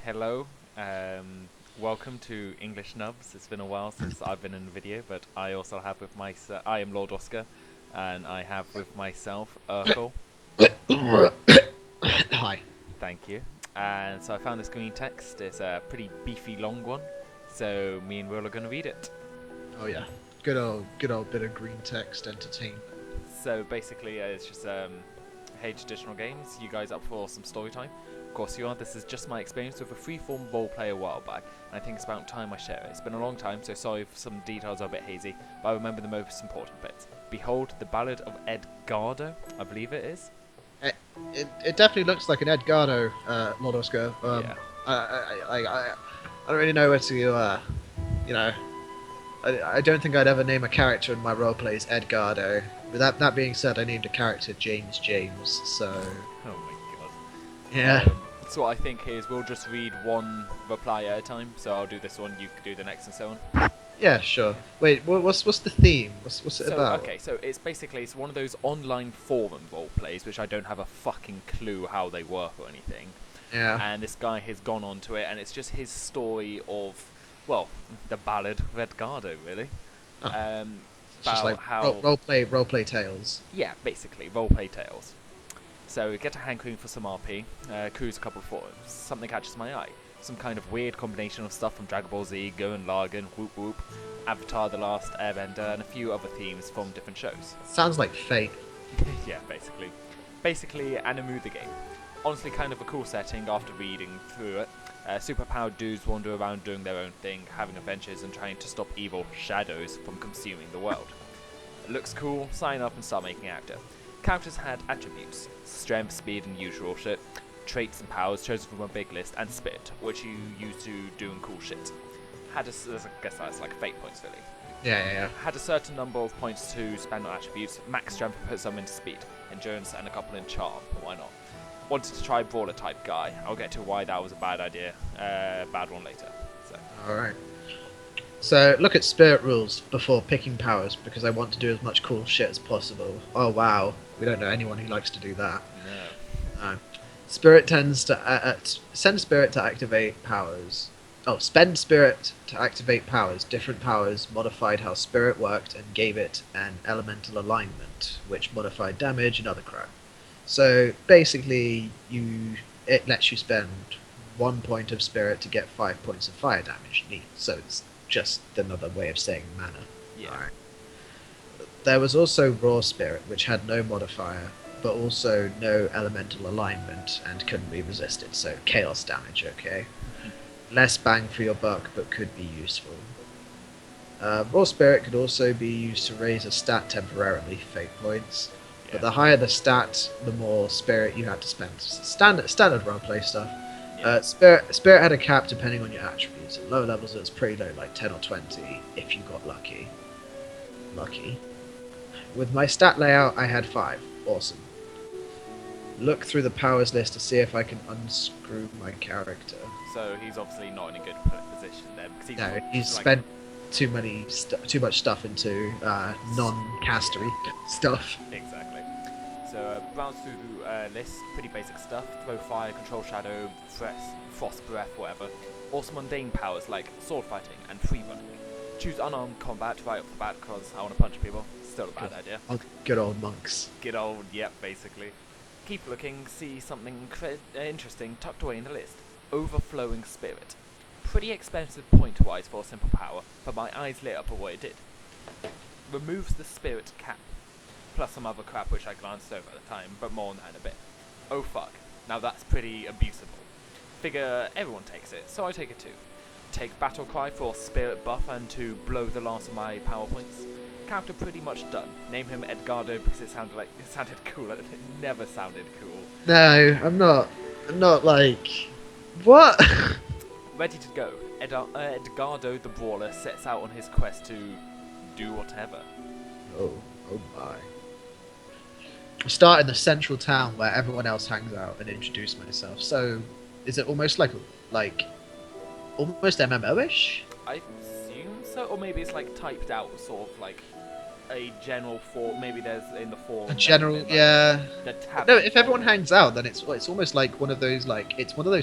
Hello, welcome to English Nubs. It's been a while since I've been in a video, but I also have with myself. I am Lord Oscar, and I have with myself Urkel. Hi. Thank you. And so I found this green text. It's a pretty beefy, long one. So me and Will are going to read it. Oh yeah. Good old bit of green text entertainment. So basically, it's just hey, traditional games. You guys up for some story time? Of course you are. This is just my experience with a freeform roleplay a while back, and I think it's about time I share it. It's been a long time, so sorry if some details are a bit hazy, but I remember the most important bits. Behold, the Ballad of Edgardo, I believe it is. It definitely looks like an Edgardo, Lord Oscar. Yeah. I don't really know where to, you know, I don't think I'd ever name a character in my roleplays Edgardo. But that being said, I named a character James, so Oh my god. yeah. So what I think is we'll just read one reply at a time. So I'll do this one, you can do the next, and so on. Yeah, sure. Wait, what's the theme? What's it So, about? okay, so it's one of those online forum role plays, which I don't have a fucking clue how they work or anything. Yeah. And this guy has gone on to it, and it's just his story of, well, the Ballad of Edgardo, really. Oh, it's just About like how roleplay tales. yeah, basically roleplay tales. So get a hankering for some RP, cruise a couple of forums, something catches my eye. Some kind of weird combination of stuff from Dragon Ball Z, Gurren Lagann, Whoop Whoop, Avatar The Last Airbender, and a few other themes from different shows. Sounds like fate. Yeah, basically. Basically, Animu the game. Honestly, kind of a cool setting after reading through it. Superpowered dudes wander around doing their own thing, having adventures and trying to stop evil shadows from consuming the world. It looks cool, sign up and start making actor. Characters had attributes, strength, speed and usual shit, traits and powers chosen from a big list, and spirit, which you use to doing cool shit. I guess that's like fate points really. Yeah. Had a certain number of points to spend on attributes, max strength put some into speed, endurance and a couple in charm, why not? Wanted to try brawler type guy, I'll get to why that was a bad idea, bad one later. So. Alright. So, look at spirit rules before picking powers, because I want to do as much cool shit as possible. Oh wow, we don't know anyone who likes to do that. No. No. Spirit tends to send spirit to activate powers. Oh, spend spirit to activate powers. Different powers modified how spirit worked and gave it an elemental alignment, which modified damage and other crap. So basically, it lets you spend 1 point of spirit to get 5 points of fire damage. Neat. So it's just another way of saying mana. Yeah. Alright. There was also raw spirit, which had no modifier, but also no elemental alignment and couldn't be resisted. So chaos damage. Okay. Less bang for your buck, but could be useful. Raw Spirit could also be used to raise a stat temporarily, fate points. But the higher the stat, the more spirit you had to spend. Standard roleplay stuff. Yeah. Spirit had a cap depending on your attributes. At lower levels it was pretty low, like 10 or 20, if you got lucky. With my stat layout, I had 5. Awesome. Look through the powers list to see if I can unscrew my character. So he's obviously not in a good position then, because No, he's spent too much stuff into non-castery stuff. Exactly. So browse through list, pretty basic stuff. Throw fire, control shadow, frost breath, whatever. Also mundane powers like sword fighting and free running. Choose unarmed combat right off the bat because I want to punch people. Still a bad idea. Good old monks. Good old, yep, basically. Keep looking, see something interesting tucked away in the list. Overflowing Spirit. Pretty expensive point-wise for a simple power, but my eyes lit up at what it did. Removes the spirit cap, plus some other crap which I glanced over at the time, but more on that in a bit. Oh fuck, now that's pretty abusable. Figure everyone takes it, so I take it too. Take Battle Cry for spirit buff and to blow the last of my power points. Character pretty much done. Name him Edgardo because it sounded cool. It never sounded cool. No, I'm not like... What? Ready to go. Edgardo the Brawler sets out on his quest to do whatever. Oh my. Start in the central town where everyone else hangs out and introduce myself. So, is it almost like almost MMO-ish? I assume so, or maybe it's like typed out, sort of like a general form. Maybe there's in the form. A general, like, yeah. The tab No, if everyone hangs out, then it's almost like one of those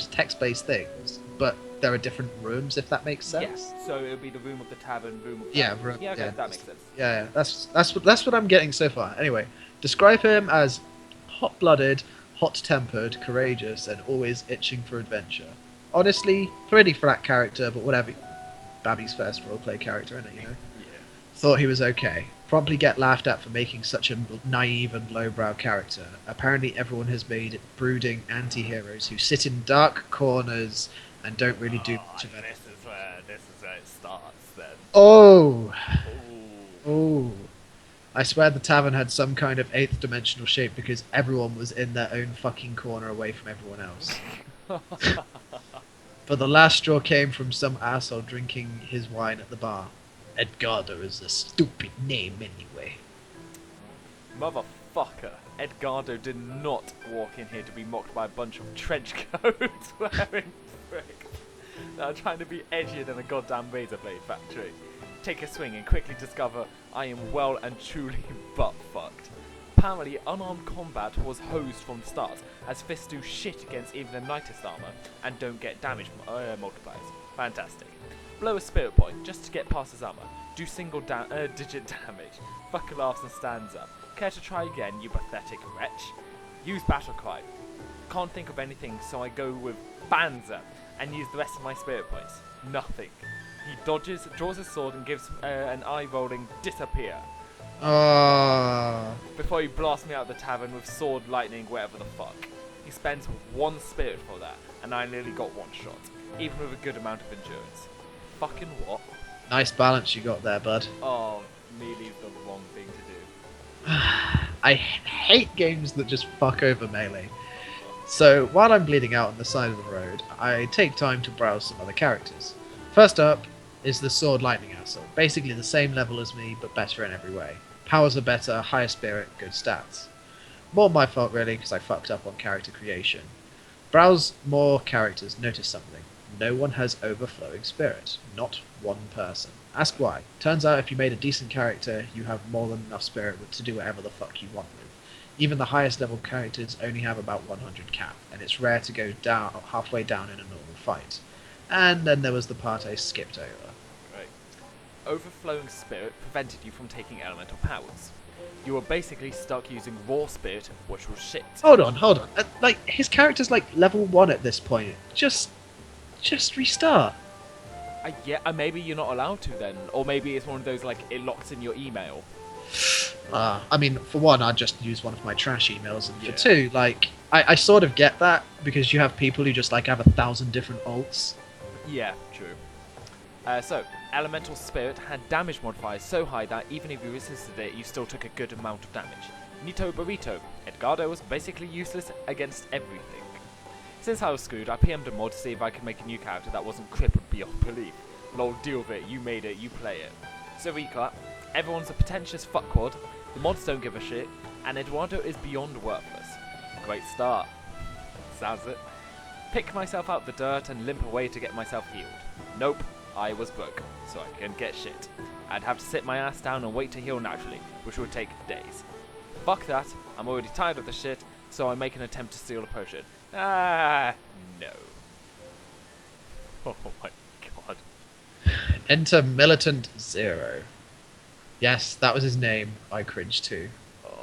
text-based things. but there are different rooms, if that makes sense. Yes. So it would be the room of the tavern, room of Yeah, tavern. room, Yeah, okay, yeah, that makes sense. yeah. That's what I'm getting so far. Anyway, describe him as hot-blooded, hot-tempered, courageous, and always itching for adventure. Honestly, pretty flat character, but whatever. Babby's first roleplay character, innit, you know? Yeah. Thought he was okay. Promptly get laughed at for making such a naive and lowbrow character. Apparently everyone has made brooding anti-heroes who sit in dark corners and don't really do much of anything. This is where it starts then. Oh! Ooh. Oh! I swear the tavern had some kind of eighth dimensional shape because everyone was in their own fucking corner away from everyone else. But the last straw came from some asshole drinking his wine at the bar. Edgardo is a stupid name anyway. Motherfucker. Edgardo did not walk in here to be mocked by a bunch of trench coats wearing pricks that are trying to be edgier than a goddamn razor blade factory. Take a swing and quickly discover I am well and truly butt fucked. Apparently, unarmed combat was hosed from the start, as fists do shit against even the lightest armor and don't get damage multipliers. Fantastic. Blow a spirit point just to get past his armor. Do single digit damage. Fucker laughs and stands up. Care to try again, you pathetic wretch? Use battle cry. Can't think of anything, so I go with Banzer and use the rest of my spirit points. Nothing. He dodges, draws his sword, and gives an eye-rolling disappear. Oh. Before he blasts me out of the tavern with sword, lightning, whatever the fuck. He spends one spirit for that, and I nearly got one shot, even with a good amount of endurance. Fucking what? Nice balance you got there, bud. Oh, melee's the wrong thing to do. I hate games that just fuck over melee. So, while I'm bleeding out on the side of the road, I take time to browse some other characters. First up is the Sword Lightning Assault, basically the same level as me, but better in every way. Powers are better, higher spirit, good stats. More my fault really, because I fucked up on character creation. Browse more characters, notice something. No one has overflowing spirit. Not one person. Ask why. Turns out if you made a decent character, you have more than enough spirit to do whatever the fuck you want with. Even the highest level characters only have about 100 cap, and it's rare to go down halfway down in a normal fight. And then there was the part I skipped over. Right. Overflowing spirit prevented you from taking elemental powers. You were basically stuck using raw spirit, which was shit. Hold on. Like, his character's like level 1 at this point. Just restart. Maybe you're not allowed to then, or maybe it's one of those like it locks in your email. I mean, for one, I'd just use one of my trash emails, and Yeah. for two, like, I sort of get that, because you have people who just, like, have 1,000 different alts. Yeah, true. So, elemental spirit had damage modifiers so high that even if you resisted it, you still took a good amount of damage. Nito Burrito, Edgardo was basically useless against everything. Since I was screwed, I PM'd a mod to see if I could make a new character that wasn't crippled beyond belief. Lol, deal with it, you made it, you play it. So recap, everyone's a pretentious fuckwad, the mods don't give a shit, and Eduardo is beyond worthless. Great start. Sounds it. Pick myself out the dirt and limp away to get myself healed. Nope, I was broke, so I couldn't get shit. I'd have to sit my ass down and wait to heal naturally, which would take days. Fuck that, I'm already tired of the shit, so I make an attempt to steal a potion. Ah, no. Oh my god. Enter Militant Zero. Yes, that was his name. I cringed too.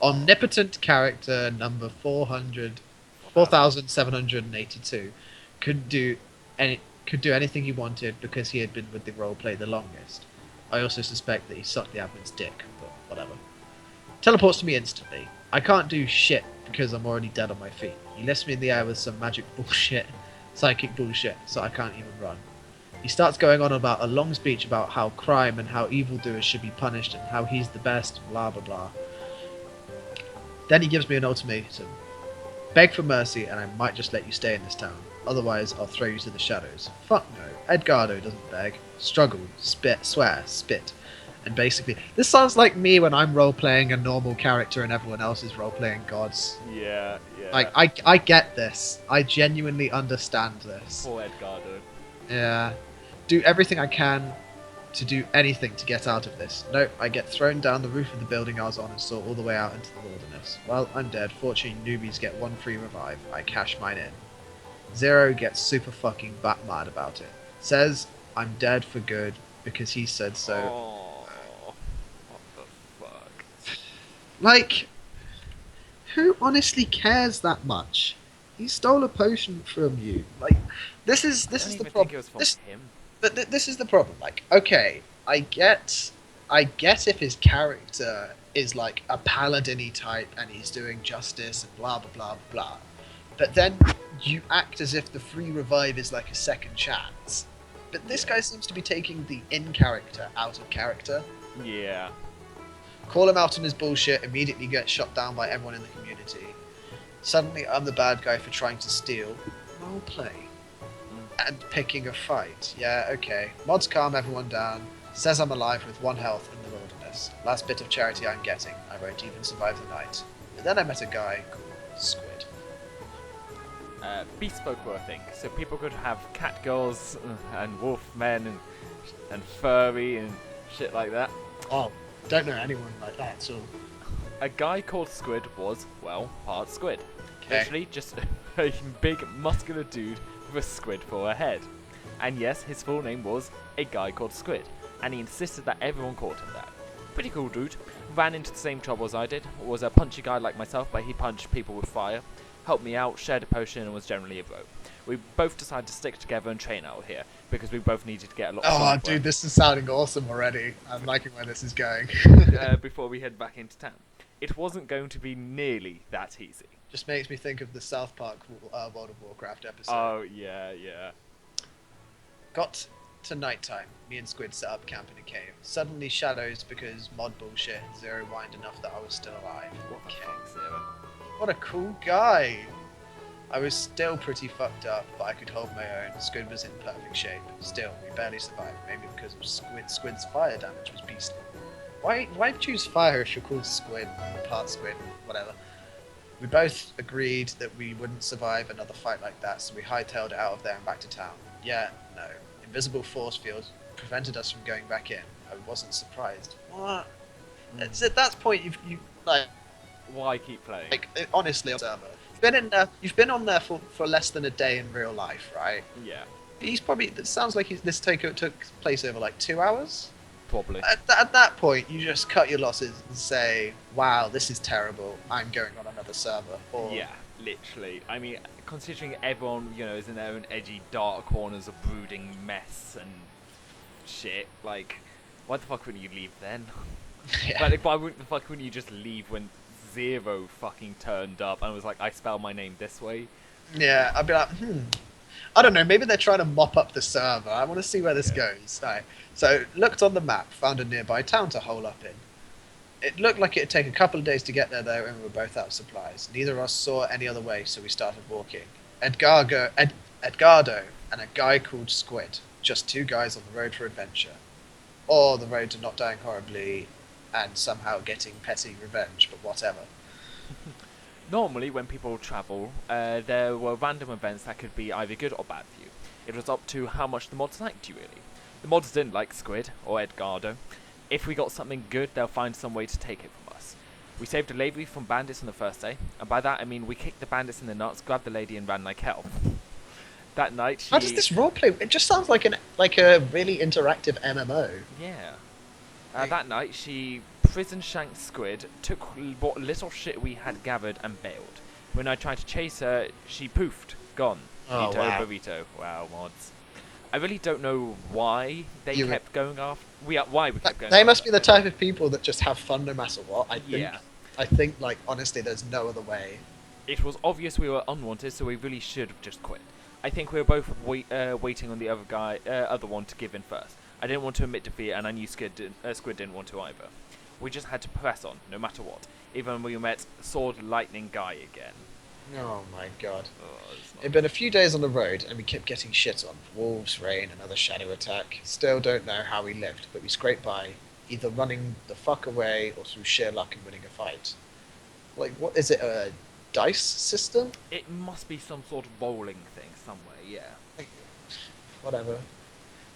Omnipotent character number 4782 could do anything he wanted because he had been with the roleplay the longest. I also suspect that he sucked the admin's dick, but whatever. Teleports to me instantly. I can't do shit because I'm already dead on my feet. He lifts me in the air with some magic bullshit, psychic bullshit, so I can't even run. He starts going on about a long speech about how crime and how evildoers should be punished and how he's the best, blah blah blah. Then he gives me an ultimatum. Beg for mercy and I might just let you stay in this town. Otherwise I'll throw you to the shadows. Fuck no. Edgardo doesn't beg. Struggle, spit, swear, spit. And basically, this sounds like me when I'm role-playing a normal character and everyone else is role-playing gods. Yeah. Like, I get this. I genuinely understand this. Poor Edgardo. Yeah. Do everything I can to do anything to get out of this. Nope, I get thrown down the roof of the building I was on and saw all the way out into the wilderness. Well, I'm dead. Fortunately, newbies get one free revive. I cash mine in. Zero gets super fucking mad about it. Says, I'm dead for good because he said so. Oh, what the fuck? Like, who honestly cares that much? He stole a potion from you. Like, I this don't is the even think problem. it was from This him. this is the problem. Like, okay, I get if his character is like a paladin-y type and he's doing justice and blah blah blah blah. But then you act as if the free revive is like a second chance. But this Yeah. guy seems to be taking the in character out of character. Yeah. Call him out on his bullshit, immediately get shot down by everyone in the community. Suddenly I'm the bad guy for trying to steal. Role play. Mm. And picking a fight. Yeah, okay. Mods calm everyone down. Says I'm alive with 1 health in the wilderness. Last bit of charity I'm getting. I won't even survive the night. But then I met a guy called Squid. Bespoke were a thing, so people could have cat girls and wolf men and furry and shit like that. Oh, don't know anyone like that, so. A guy called Squid was, well, part squid. Okay. Literally just a big muscular dude with a squid for a head. And yes, his full name was a guy called Squid, and he insisted that everyone called him that. Pretty cool dude. Ran into the same trouble as I did. Was a punchy guy like myself, but he punched people with fire. Helped me out, shared a potion, and was generally a bro. We both decided to stick together and train out here because we both needed to get a lot of Oh, sword dude, this is sounding awesome already. I'm liking where this is going. before we head back into town. It wasn't going to be nearly that easy. Just makes me think of the South Park World of Warcraft episode. Oh, yeah, yeah. Got to nighttime. Me and Squid set up camp in a cave. Suddenly shadows because mod bullshit and Zero whined enough that I was still alive. What the Okay. fuck, Zero? What a cool guy! I was still pretty fucked up, but I could hold my own. Squid was in perfect shape. Still, we barely survived, maybe because of Squid. Squid's fire damage was beastly. Why choose fire if you're called Squid, part Squid, whatever? We both agreed that we wouldn't survive another fight like that, so we hightailed it out of there and back to town. Yeah, no. Invisible force fields prevented us from going back in. I wasn't surprised. What? It's at that point you like Why keep playing? honestly, server. You've been on there for less than a day in real life, right? Yeah, He's probably. It sounds like this takeover took place over like 2 hours. probably. At that point, you just cut your losses and say, "Wow, this is terrible. I'm going on another server." Or Yeah, literally. I mean, considering everyone, is in their own edgy, dark corners of brooding mess and shit, like, why the fuck wouldn't you leave then? yeah. Like, why the fuck wouldn't you just leave when Zero fucking turned up and was like, I spell my name this way? Yeah, I'd be like, I don't know, maybe they're trying to mop up the server. I want to see where this Yeah. goes. Right. So, looked on the map, found a nearby town to hole up in. It looked like it'd take a couple of days to get there, though, and we were both out of supplies. Neither of us saw any other way, so we started walking. Edgardo and a guy called Squid. Just two guys on the road for adventure. Or the road to not dying horribly and somehow getting petty revenge, but whatever. Normally, when people travel, there were random events that could be either good or bad for you. It was up to how much the mods liked you, really. The mods didn't like Squid or Edgardo. If we got something good, they'll find some way to take it from us. We saved a lady from bandits on the first day, and by that I mean we kicked the bandits in the nuts, grabbed the lady, and ran like hell. That night, she... How does this roleplay? It just sounds like a really interactive MMO. Yeah. Like- That night, she prison shanked Squid, took what little shit we had gathered, and bailed. When I tried to chase her, she poofed, gone. Oh, Burrito, wow. burrito. Wow, mods. I really don't know why they You- kept going after. Why we kept going. They after must be the that. type of people that just have fun no matter what. Yeah. I think, like, honestly, there's no other way. It was obvious we were unwanted, so we really should have just quit. I think we were both waiting on the other one to give in first. I didn't want to admit defeat, and I knew Squid didn't want to either. We just had to press on, no matter what. Even when we met Sword Lightning Guy again. Oh my god. Oh, it's not- It'd been a few days on the road, and we kept getting shit on. Wolves, rain, another shadow attack. Still don't know how we lived, but we scraped by, either running the fuck away or through sheer luck and winning a fight. Like, what is it, a dice system? It must be some sort of bowling thing somewhere, yeah. Whatever.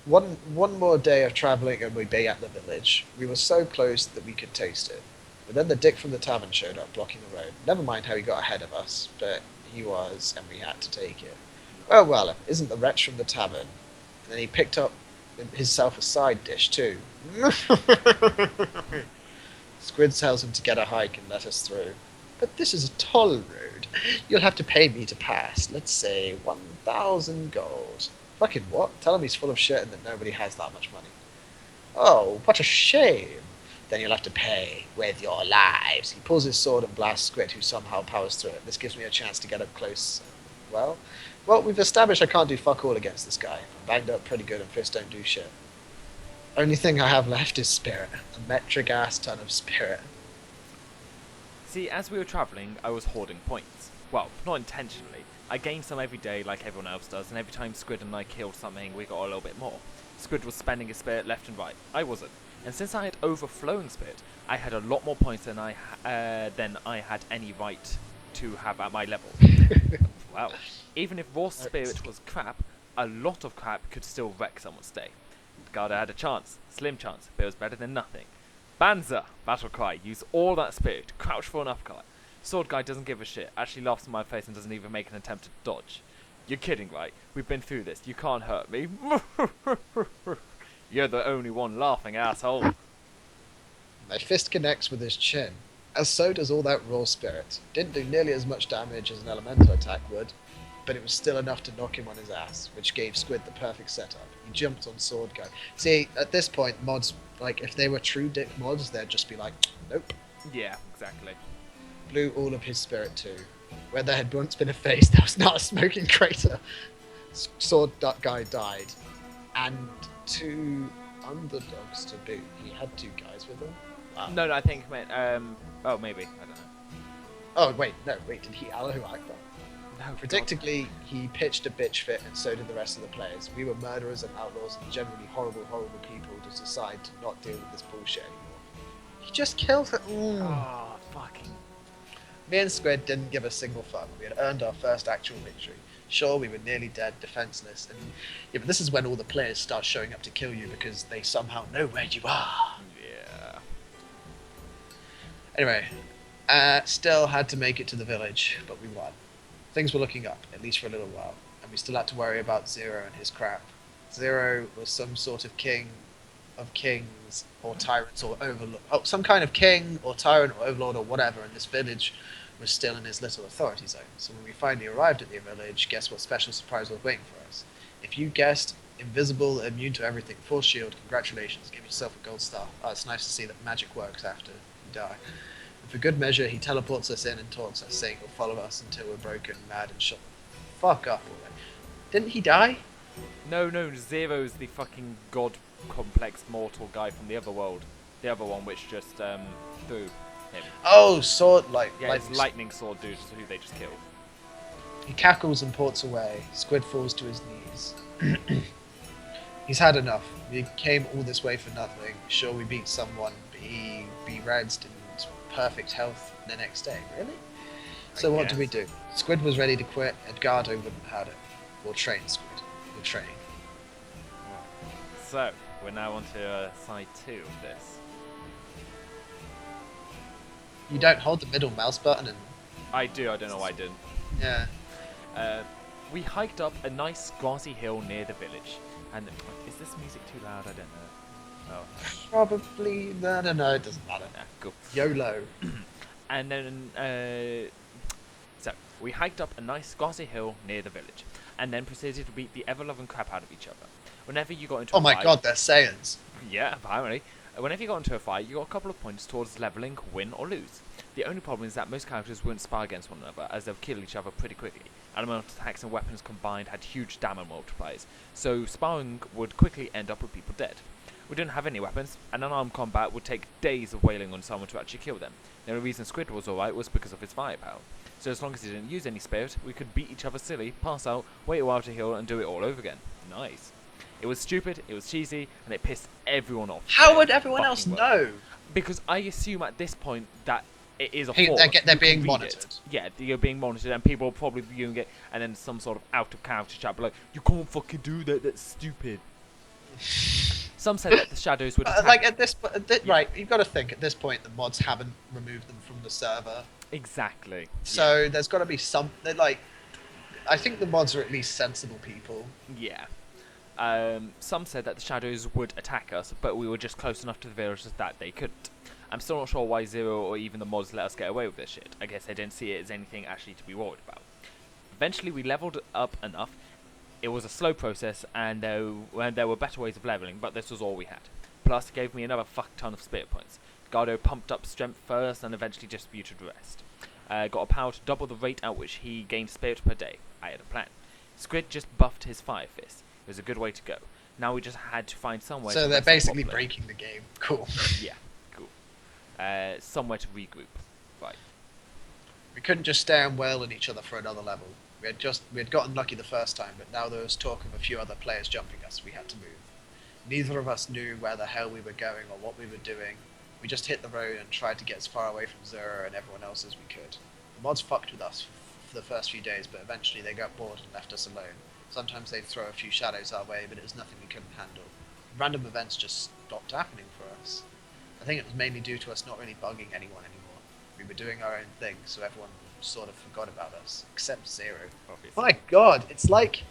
One more day of travelling and we'd be at the village. We were so close that we could taste it. But then the dick from the tavern showed up, blocking the road. Never mind how he got ahead of us, but he was, and we had to take it. Oh well, if it isn't the wretch from the tavern. And then he picked up himself a side dish too. Squid tells him to get a hike and let us through. But this is a toll road. You'll have to pay me to pass. Let's say 1,000 gold. Fucking what? Tell him he's full of shit and that nobody has that much money. Oh, what a shame. Then you'll have to pay with your lives. He pulls his sword and blasts Squid, who somehow powers through it. This gives me a chance to get up close. Well, we've established I can't do fuck all against this guy. I'm banged up pretty good and fists don't do shit. Only thing I have left is spirit. A metric ass ton of spirit. See, as we were travelling, I was hoarding points. Well, not intentionally. I gained some every day like everyone else does, and every time Squid and I killed something, we got a little bit more. Squid was spending his spirit left and right. I wasn't. And since I had overflowing spirit, I had a lot more points than I had any right to have at my level. Well, even if raw spirit was crap, a lot of crap could still wreck someone's day. Edgardo had a chance, slim chance, but it was better than nothing. Banza! Battle cry. Use all that spirit. Crouch for an uppercut. Sword guy doesn't give a shit. Actually laughs in my face and doesn't even make an attempt to dodge. You're kidding, right? We've been through this. You can't hurt me. You're the only one laughing, asshole. My fist connects with his chin, as so does all that raw spirit. Didn't do nearly as much damage as an elemental attack would, but it was still enough to knock him on his ass, which gave Squid the perfect setup. He jumped on Sword Guy. See, at this point, mods, like, if they were true dick mods, they'd just be like, nope. Yeah, exactly. Blew all of his spirit too. Where there had once been a face, there was not a smoking crater. Sword Guy died. And 2 underdogs to boot. He had 2 guys with him. Wow. No, I think it meant, oh, maybe. I don't know. Oh, wait, did he Allahu Akbar? No, Predictably, he pitched a bitch fit, and so did the rest of the players. We were murderers and outlaws and generally horrible, horrible people to decide to not deal with this bullshit anymore. He just killed her. Oh, fucking. Me and Squid didn't give a single fuck. We had earned our first actual victory. Sure, we were nearly dead, defenseless, and yeah, but this is when all the players start showing up to kill you because they somehow know where you are. Yeah. Anyway, still had to make it to the village, but we won. Things were looking up, at least for a little while, and we still had to worry about Zero and his crap. Zero was some sort of king of kings, or tyrants, or overlord. Oh, some kind of king, or tyrant, or overlord, or whatever, and this village was still in his little authority zone. So when we finally arrived at the village, guess what special surprise was waiting for us? If you guessed invisible, immune to everything, full shield, congratulations, give yourself a gold star. Oh, it's nice to see that magic works after you die. And for good measure, he teleports us in and taunts us, saying he'll follow us until we're broken, mad, and shot. Fuck up already. Didn't he die? No, Zero's the fucking god complex mortal guy from the other world. The other one which just, threw him. Oh, sword, Yeah, it's lightning sword dude who they just killed. He cackles and ports away. Squid falls to his knees. He's had enough. We came all this way for nothing. Sure, we beat someone, but he be-redsed in perfect health the next day. Really? So what do we do? Squid was ready to quit. Edgardo wouldn't have it. We'll train, Squid. We'll train. So, we're now on to side 2 of this. You don't hold the middle mouse button and... I do, I don't know why I didn't. Yeah. We hiked up a nice grassy hill near the village. And is this music too loud? I don't know. Oh. Probably... No, it doesn't matter. Yeah, cool. YOLO. And then, so, we hiked up a nice grassy hill near the village. And then proceeded to beat the ever-loving crap out of each other. Whenever you got into a fight... Oh my god, they're Saiyans. Yeah, apparently. Whenever you got into a fight, you got a couple of points towards leveling, win or lose. The only problem is that most characters wouldn't spar against one another, as they'll kill each other pretty quickly. Elemental attacks and weapons combined had huge damage multipliers, so sparring would quickly end up with people dead. We didn't have any weapons, and unarmed combat would take days of wailing on someone to actually kill them. The only reason Squid was alright was because of his firepower. So as long as he didn't use any spirit, we could beat each other silly, pass out, wait a while to heal, and do it all over again. Nice. It was stupid, it was cheesy, and it pissed everyone off. How would everyone else know? Because I assume at this point that it is a forum. They're being monitored. Yeah, you're being monitored, and people are probably viewing it, and then some sort of out-of-character chat be like, you can't fucking do that, that's stupid. Some said that the shadows would attack... like, at this point... Right, you've got to think, at this point, the mods haven't removed them from the server. Exactly. So there's got to be some... Like, I think the mods are at least sensible people. Yeah. Some said that the shadows would attack us, but we were just close enough to the villagers that they couldn't. I'm still not sure why Zero or even the mods let us get away with this shit. I guess they didn't see it as anything actually to be worried about. Eventually we leveled up enough. It was a slow process, and there were better ways of leveling, but this was all we had. Plus, it gave me another fuck ton of spirit points. Gardo pumped up strength first, and eventually distributed the rest. Got a power to double the rate at which he gained spirit per day. I had a plan. Squid just buffed his fire fist. It was a good way to go. Now we just had to find somewhere. So to they're rest up basically properly. breaking the game. Cool. Yeah, cool. Somewhere to regroup. Right. We couldn't just stay and wail on each other for another level. We had gotten lucky the first time, but now there was talk of a few other players jumping us. We had to move. Neither of us knew where the hell we were going or what we were doing. We just hit the road and tried to get as far away from Zero and everyone else as we could. The mods fucked with us for the first few days, but eventually they got bored and left us alone. Sometimes they'd throw a few shadows our way, but it was nothing we couldn't handle. Random events just stopped happening for us. I think it was mainly due to us not really bugging anyone anymore. We were doing our own thing, so everyone sort of forgot about us, except Zero. Obviously. My god, it's like...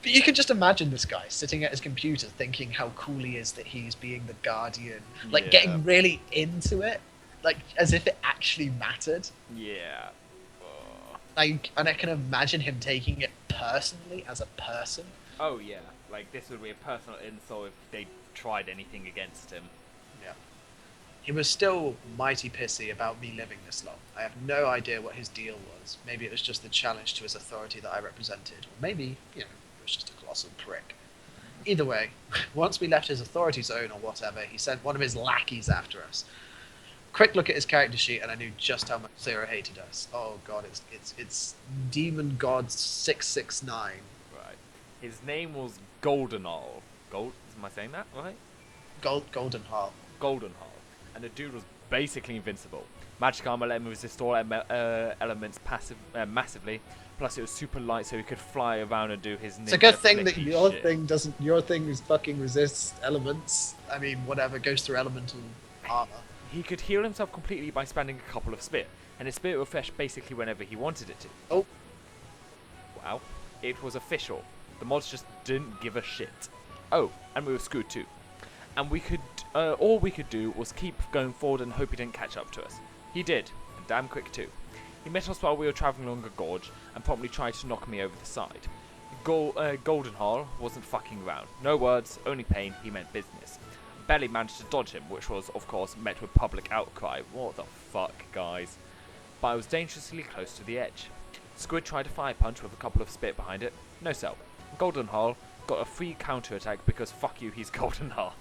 But you can just imagine this guy sitting at his computer thinking how cool he is that he's being the Guardian. Like, Yeah. getting really into it. Like, as if it actually mattered. Yeah. Oh. Like, and I can imagine him taking it personally as a person. Oh yeah. Like this would be a personal insult if they tried anything against him. Yeah. He was still mighty pissy about me living this long. I have no idea what his deal was. Maybe it was just the challenge to his authority that I represented. Or maybe, it was just a colossal prick. Either way, once we left his authority zone or whatever, he sent one of his lackeys after us. Quick look at his character sheet and I knew just how much Zero hated us. Oh god, it's Demon God 669. Right. His name was Goldenall. Am I saying that right? Golden Hall. Goldenall. And the dude was basically invincible. Magic armor let him resist all elements massively. Plus, it was super light, so he could fly around and do his. It's a good thing that flicky your shit. thing doesn't. Your thing is fucking resists elements. I mean, whatever goes through elemental armor. He could heal himself completely by spending a couple of spirit, and his spirit refreshed basically whenever he wanted it to. Oh, Wow. It was official. The mods just didn't give a shit. Oh, and we were screwed too. And all we could do was keep going forward and hope he didn't catch up to us. He did, and damn quick too. He met us while we were travelling along a gorge, and promptly tried to knock me over the side. Goldenhall wasn't fucking around. No words, only pain, he meant business. Barely managed to dodge him, which was, of course, met with public outcry. What the fuck, guys? But I was dangerously close to the edge. Squid tried a fire punch with a couple of spit behind it. No sell. Goldenhall got a free counter-attack because fuck you, he's Goldenhall.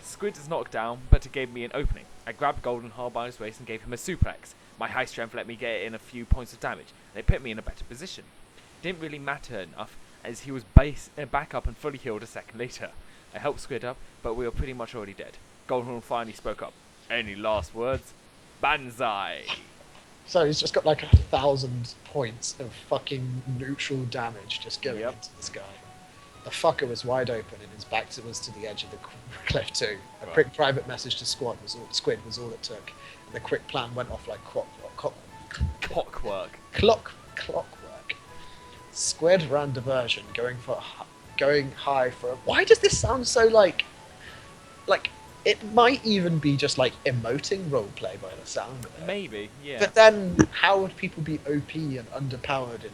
Squid is knocked down, but it gave me an opening. I grabbed Goldenhall by his waist and gave him a suplex. My high strength let me get in a few points of damage, and it put me in a better position. Didn't really matter enough, as he was back up and fully healed a second later. I helped Squid up, but we were pretty much already dead. Goldenhall finally spoke up. Any last words? Banzai! so he's just got like 1,000 points of fucking neutral damage just going Yep. into this guy. The fucker was wide open and his back was to the edge of the cliff too. A Right. quick private message to Squid was all it took. And the quick plan went off like Clockwork. clockwork. Squid ran diversion, going high for a... Why does this sound so like it might even be just like emoting roleplay by the sound of it. Maybe, yeah. But then, how would people be OP and underpowered in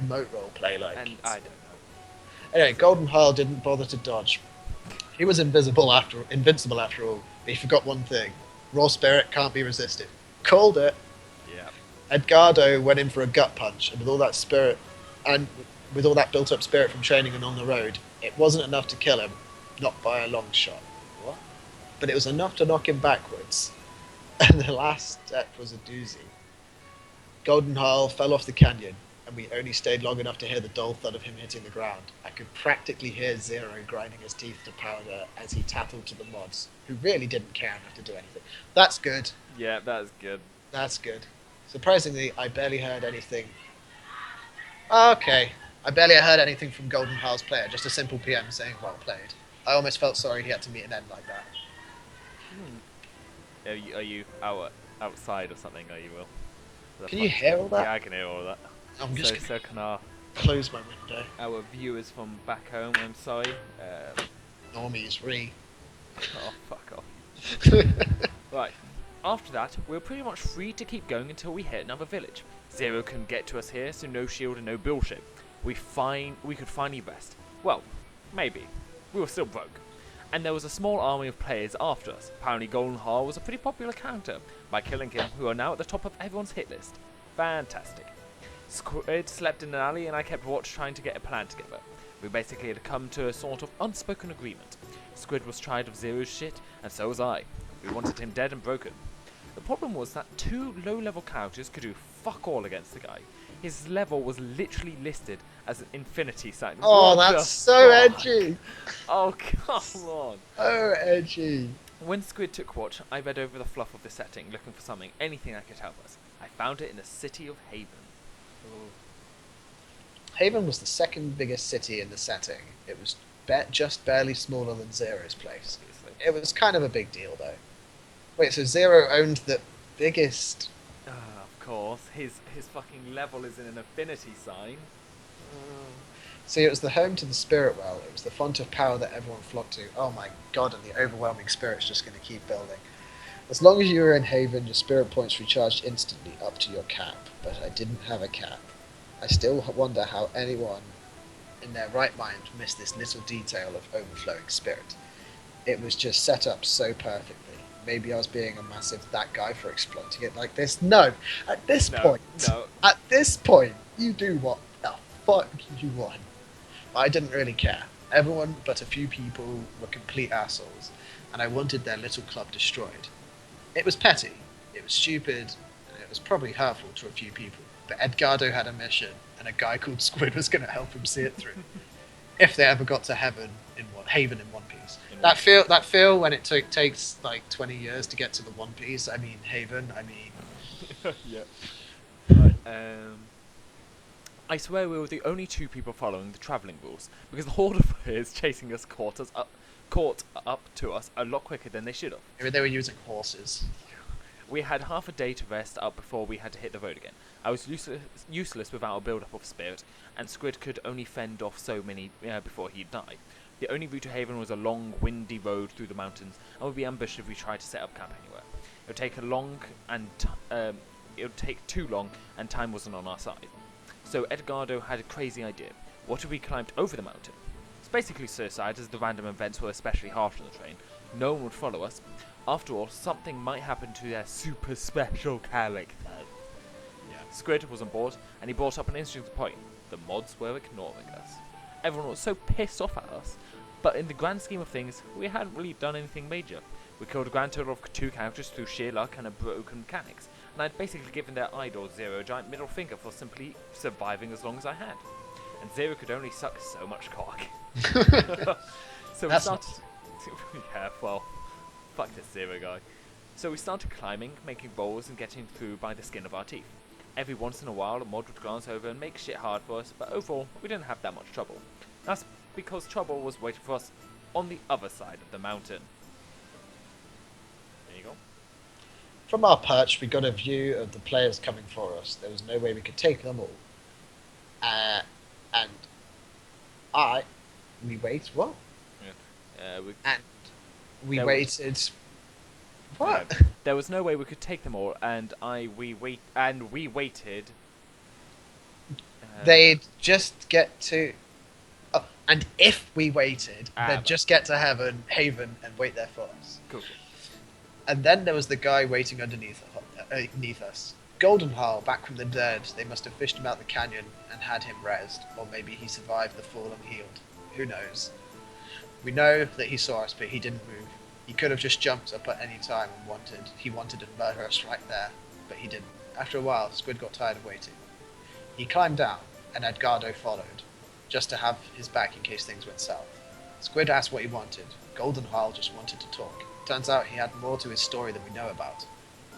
emote roleplay? Like, And I don't know. anyway, Goldenhall didn't bother to dodge. He was invincible after all. But he forgot one thing: raw spirit can't be resisted. Called it. Yeah. Edgardo went in for a gut punch, and with all that spirit, and with all that built-up spirit from training and on the road, it wasn't enough to kill him, not by a long shot. What? But it was enough to knock him backwards. And the last step was a doozy. Goldenhall fell off the canyon, and we only stayed long enough to hear the dull thud of him hitting the ground. I could practically hear Zero grinding his teeth to powder as he tattled to the mods, who really didn't care enough to do anything. That's good. Yeah, that's good. That's good. Surprisingly, I barely heard anything. Okay. I barely heard anything from Goldenhall's player, just a simple PM saying, well played. I almost felt sorry he had to meet an end like that. Are you outside or something? Are you, Will? Can you hear all that? Yeah, I can hear all that. I'm just So can our close my window. Our viewers from back home, I'm sorry. Normies re. Oh, fuck off. Right. After that, we were pretty much free to keep going until we hit another village. Zero couldn't get to us here, so no shield and no bullshit. We could finally rest. Well, maybe. We were still broke. And there was a small army of players after us. Apparently Golden Har was a pretty popular character. By killing him, we are now at the top of everyone's hit list. Fantastic. Squid slept in an alley and I kept watch trying to get a plan together. We basically had come to a sort of unspoken agreement. Squid was tired of Zero's shit, and so was I. We wanted him dead and broken. The problem was that 2 low-level characters could do fuck all against the guy. His level was literally listed as an infinity sign. Oh, What that's the so fuck? edgy. Oh, come on. Oh, edgy. When Squid took watch, I read over the fluff of the setting, looking for something, anything that could help us. I found it in the city of Haven. Ooh. Haven was the second biggest city in the setting. It was just barely smaller than Zero's place. Obviously. It was kind of a big deal, though. Wait, so Zero owned the biggest... Of course, his fucking level is in an affinity sign. See, it was the home to the Spirit Well. It was the font of power that everyone flocked to. Oh my god, and the overwhelming spirit's just going to keep building. As long as you were in Haven, your spirit points recharged instantly up to your cap. But I didn't have a cap. I still wonder how anyone in their right mind missed this little detail of overflowing spirit. It was just set up so perfectly. Maybe I was being a massive that guy for exploiting it like this. No! At this point, you do what the fuck you want. I didn't really care. Everyone but a few people were complete assholes, and I wanted their little club destroyed. It was petty, it was stupid, and it was probably hurtful to a few people. But Edgardo had a mission, and a guy called Squid was going to help him see it through. If they ever got to Haven in One Piece. That feel when it takes like 20 years to get to the One Piece. I mean Haven. I mean. Yeah. Right. I swear we were the only 2 people following the travelling rules, because the horde of players chasing us caught up to us a lot quicker than they should have. Maybe they were using horses. We had half a day to rest up before we had to hit the road again. I was useless without a build-up of spirit, and Squid could only fend off so many before he'd die. The only route to Haven was a long, windy road through the mountains, and would be ambushed if we tried to set up camp anywhere. It would take too long, and time wasn't on our side. So Edgardo had a crazy idea. What if we climbed over the mountain? It's basically suicide, as the random events were especially harsh on the train. No one would follow us. After all, something might happen to their super special character. Yeah. Squid was on board, and he brought up an interesting point. The mods were ignoring us. Everyone was so pissed off at us, but in the grand scheme of things, we hadn't really done anything major. We killed a grand total of 2 characters through sheer luck and a broken mechanics, and I'd basically given their idol Zero a giant middle finger for simply surviving as long as I had. And Zero could only suck so much cock. So we started... Yeah, well, fuck this Zero guy. So we started climbing, making rolls and getting through by the skin of our teeth. Every once in a while a mod would glance over and make shit hard for us, but overall we didn't have that much trouble. That's because trouble was waiting for us on the other side of the mountain. There you go. From our perch, we got a view of the players coming for us. There was no way we could take them all. And we wait. What? Yeah. We waited. What? There was no way we could take them all, and we waited. They'd just get to. Oh, and if we waited, they'd just get to Haven and wait there for us. Cool. And then there was the guy waiting underneath us. Golden Harl, back from the dead. They must have fished him out the canyon and had him rezzed, or maybe he survived the fall and healed. Who knows? We know that he saw us, but he didn't move. He could have just jumped up at any time and he wanted to murder us right there, but he didn't. After a while, Squid got tired of waiting. He climbed down, and Edgardo followed, just to have his back in case things went south. Squid asked what he wanted. Golden Harl just wanted to talk. Turns out he had more to his story than we know about.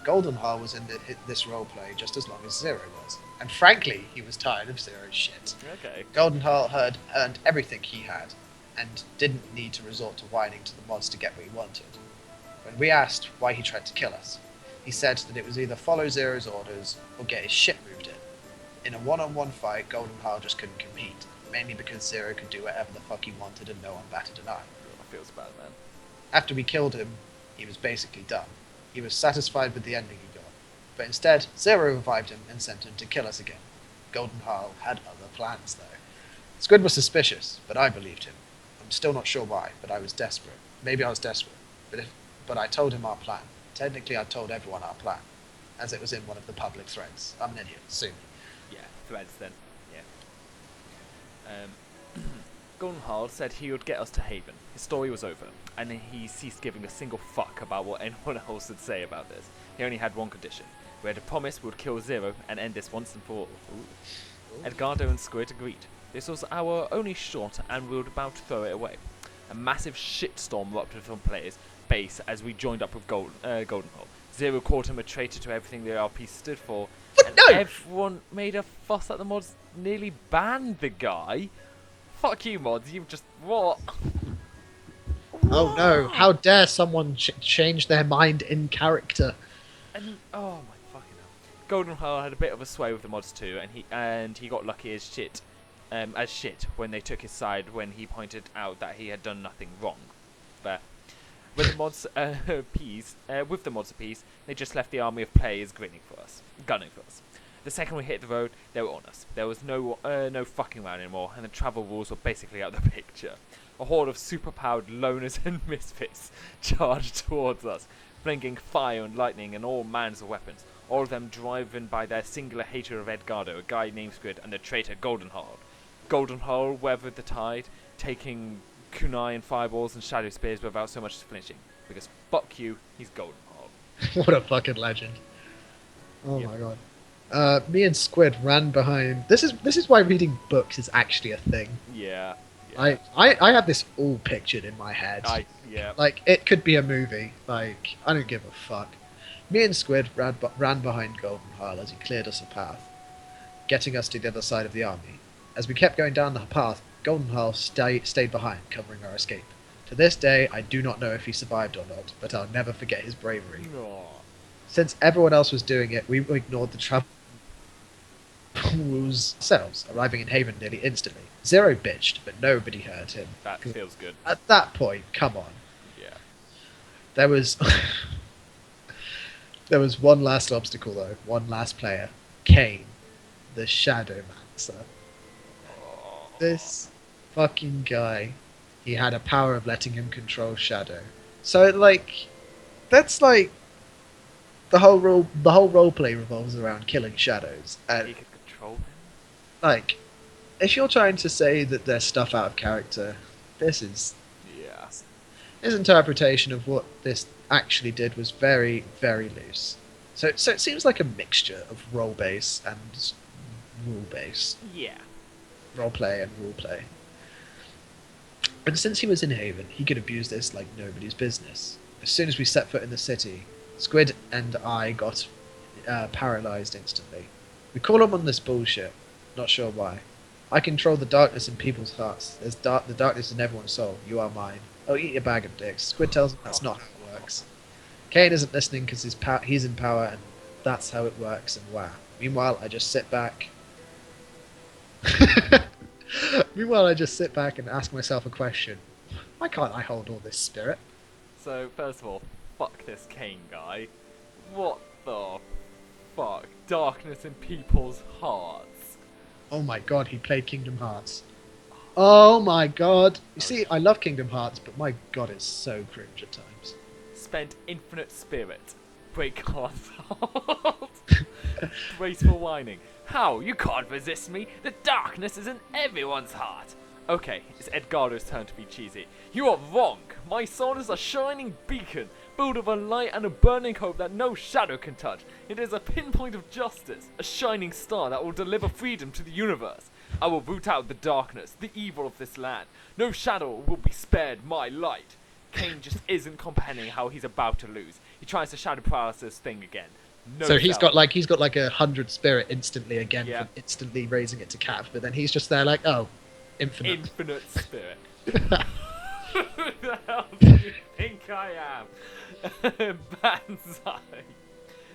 Golden Harl was in this roleplay just as long as Zero was. And frankly, he was tired of Zero's shit. Okay. Golden Harl had earned everything he had, and didn't need to resort to whining to the mods to get what he wanted. When we asked why he tried to kill us, he said that it was either follow Zero's orders or get his shit moved in. In a one-on-one fight, Golden Harl just couldn't compete, mainly because Zero could do whatever the fuck he wanted and no one batted an eye. Oh, that feels bad, man. After we killed him, he was basically done. He was satisfied with the ending he got. But instead, Zero revived him and sent him to kill us again. Golden Harl had other plans, though. Squid was suspicious, but I believed him. I'm still not sure why, but I was desperate. Maybe I was desperate. But I told him our plan. Technically, I told everyone our plan, as it was in one of the public threads. I'm an idiot. Sue me. Yeah, threads then. Yeah. Golden Harl said he would get us to Haven. His story was over, and he ceased giving a single fuck about what anyone else would say about this. He only had one condition. We had a promise we would kill Zero and end this once and for all. Ooh. Edgardo and Squid agreed. This was our only shot, and we were about to throw it away. A massive shitstorm erupted from players' base as we joined up with Golden Harl. Zero called him a traitor to everything the RP stood for, and everyone made a fuss that the mods nearly banned the guy. Fuck you, mods. You've just what? Oh no! How dare someone change their mind in character? And oh my fucking hell! Golden Harl had a bit of a sway with the mods too, and he got lucky as shit when they took his side when he pointed out that he had done nothing wrong. But with the mods appeased, they just left the army of players gunning for us. The second we hit the road, they were on us. There was no fucking around anymore, and the travel rules were basically out of the picture. A horde of superpowered loners and misfits charged towards us, flinging fire and lightning and all manner of weapons, all of them driven by their singular hatred of Edgardo, a guy named Squid, and the traitor Golden Harl. Golden Harl weathered the tide, taking kunai and fireballs and shadow spears without so much as flinching. Because fuck you, he's Golden Harl. What a fucking legend. Oh Yep. my god. Me and Squid ran behind. This is why reading books is actually a thing. Yeah. I had this all pictured in my head. Yeah. Like it could be a movie. Like I don't give a fuck. Me and Squid ran behind Golden Harl as he cleared us a path, getting us to the other side of the army. As we kept going down the path, Golden Harl stayed behind, covering our escape. To this day, I do not know if he survived or not, but I'll never forget his bravery. Aww. Since everyone else was doing it, we ignored the travel rules ourselves, arriving in Haven nearly instantly. Zero bitched, but nobody heard him. That feels good. At that point, come on. Yeah. There was there was one last obstacle though, one last player. Kane, the Shadowmancer. This fucking guy, he had a power of letting him control Shadow. So like that's like the whole roleplay revolves around killing shadows. And He could control him? like if you're trying to say that there's stuff out of character, this is Yeah. his interpretation of what this actually did was very, very loose. So it seems like a mixture of role base and rule base. Yeah. Roleplay and rule play. And since he was in Haven, he could abuse this like nobody's business. As soon as we set foot in the city, Squid and I got paralyzed instantly. We call him on this bullshit. Not sure why. I control the darkness in people's hearts. There's the darkness in everyone's soul. You are mine. Oh, eat your bag of dicks. Squid tells him that's not how it works. Kane isn't listening because he's in power, and that's how it works, and wow. Meanwhile, I just sit back. And ask myself a question. Why can't I hold all this spirit? So, first of all, fuck this Kane guy. What the fuck? Darkness in people's hearts. Oh my god, he played Kingdom Hearts. Oh my god. You see, I love Kingdom Hearts, but my god, it's so cringe at times. Spend infinite spirit. Break God's heart. Graceful whining. How? You can't resist me. The darkness is in everyone's heart. Okay, it's Edgardo's turn to be cheesy. You are wrong. My soul is a shining beacon, filled with a light and a burning hope that no shadow can touch. It is a pinpoint of justice, a shining star that will deliver freedom to the universe. I will root out the darkness, the evil of this land. No shadow will be spared my light. Kane just isn't comprehending how he's about to lose. He tries the shadow paralysis thing again. No So he's doubt. got like 100 spirit instantly again Yeah. from instantly raising it to cap, but then he's just there like, oh, infinite. Infinite spirit. Who the hell do you think I am? Banzai.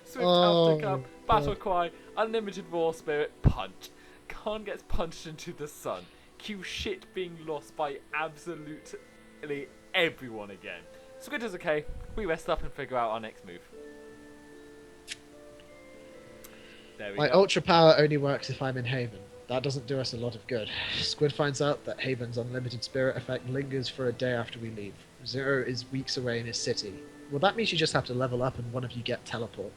Swift Oh, aftercap, battle God. cry, unlimited raw spirit, punch. Khan gets punched into the sun. Cue shit being lost by absolutely everyone again. Squid is okay. We rest up and figure out our next move. There we My go. ultra power only works if I'm in Haven. That doesn't do us a lot of good. Squid finds out that Haven's unlimited spirit effect lingers for a day after we leave. Zero is weeks away in his city. Well, that means you just have to level up and one of you get teleport.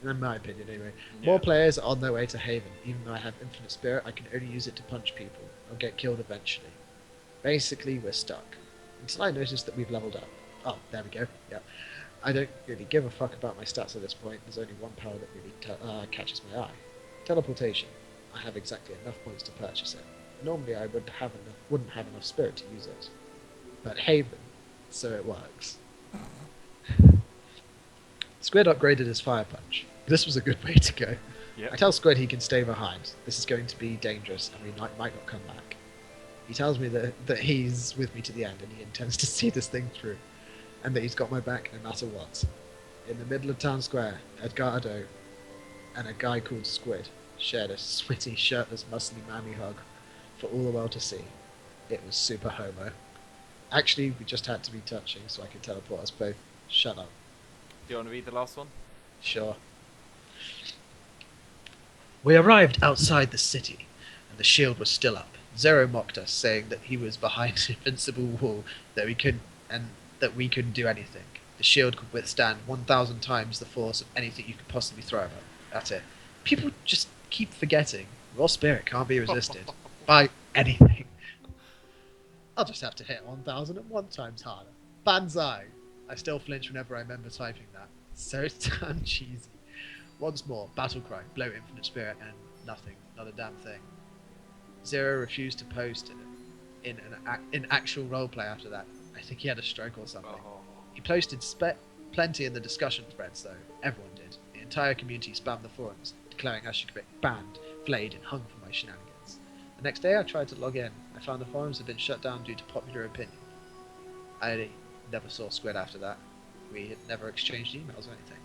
In my opinion, anyway. More Yeah. players are on their way to Haven. Even though I have infinite spirit, I can only use it to punch people. I'll get killed eventually. Basically, we're stuck. Until I notice that we've leveled up. Oh, there we go. Yeah. I don't really give a fuck about my stats at this point. There's only one power that really catches my eye. Teleportation. I have exactly enough points to purchase it. Normally I wouldn't have enough spirit to use it. But Haven, so it works. Squid upgraded his fire punch. This was a good way to go. Yep. I tell Squid he can stay behind. This is going to be dangerous and we might not come back. He tells me that he's with me to the end and he intends to see this thing through. And that he's got my back no matter what. In the middle of town square, Edgardo and a guy called Squid shared a sweaty, shirtless, muscly, manly hug for all the world to see. It was super homo. Actually, we just had to be touching so I could teleport us both. Shut up. Do you want to read the last one? Sure. We arrived outside the city, and the shield was still up. Zero mocked us, saying that he was behind an invincible wall, that we couldn't do anything. The shield could withstand 1,000 times the force of anything you could possibly throw at it. That's it. People just keep forgetting. Raw spirit can't be resisted by anything. I'll just have to hit 1,001 times harder. Banzai! I still flinch whenever I remember typing that. So damn cheesy. Once more, battle cry, blow infinite spirit, and nothing. Not a damn thing. Zero refused to post in actual roleplay after that. I think he had a stroke or something. Oh. He posted plenty in the discussion threads, though. Everyone did. The entire community spammed the forums, declaring I should get banned, flayed, and hung for my shenanigans. The next day I tried to log in. I found the forums had been shut down due to popular opinion. I never saw Squid after that. We had never exchanged emails or anything.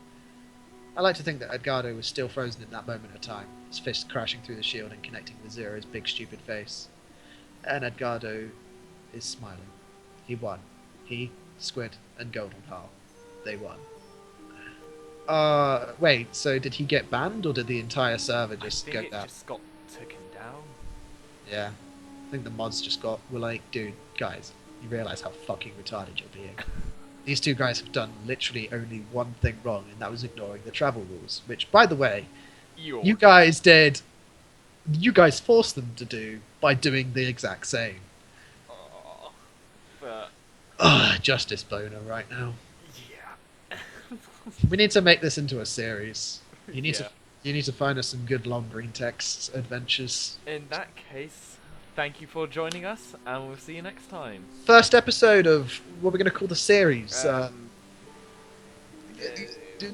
I like to think that Edgardo was still frozen in that moment of time, his fist crashing through the shield and connecting with Zero's big stupid face. And Edgardo is smiling. He won. He, Squid, and Golden Pal. They won. Wait, so did he get banned, or did the entire server just go down? Just got taken down. Yeah. I think the mods were like, dude, guys, you realise how fucking retarded you're being. These two guys have done literally only one thing wrong, and that was ignoring the travel rules, which, by the way, you guys did. You guys forced them to do by doing the exact same. Oh, but Justice boner right now. yeah. We need to make this into a series. You need Yeah. to find us some good long green text adventures. In that case, thank you for joining us, and we'll see you next time. First episode of what we're going to call the series.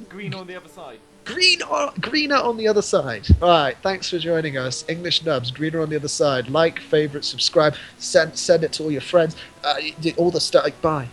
Green on the other side. Greener on the other side. Alright, thanks for joining us. English Nubs, greener on the other side. Like, favourite, subscribe, send it to all your friends. All the stuff. Bye.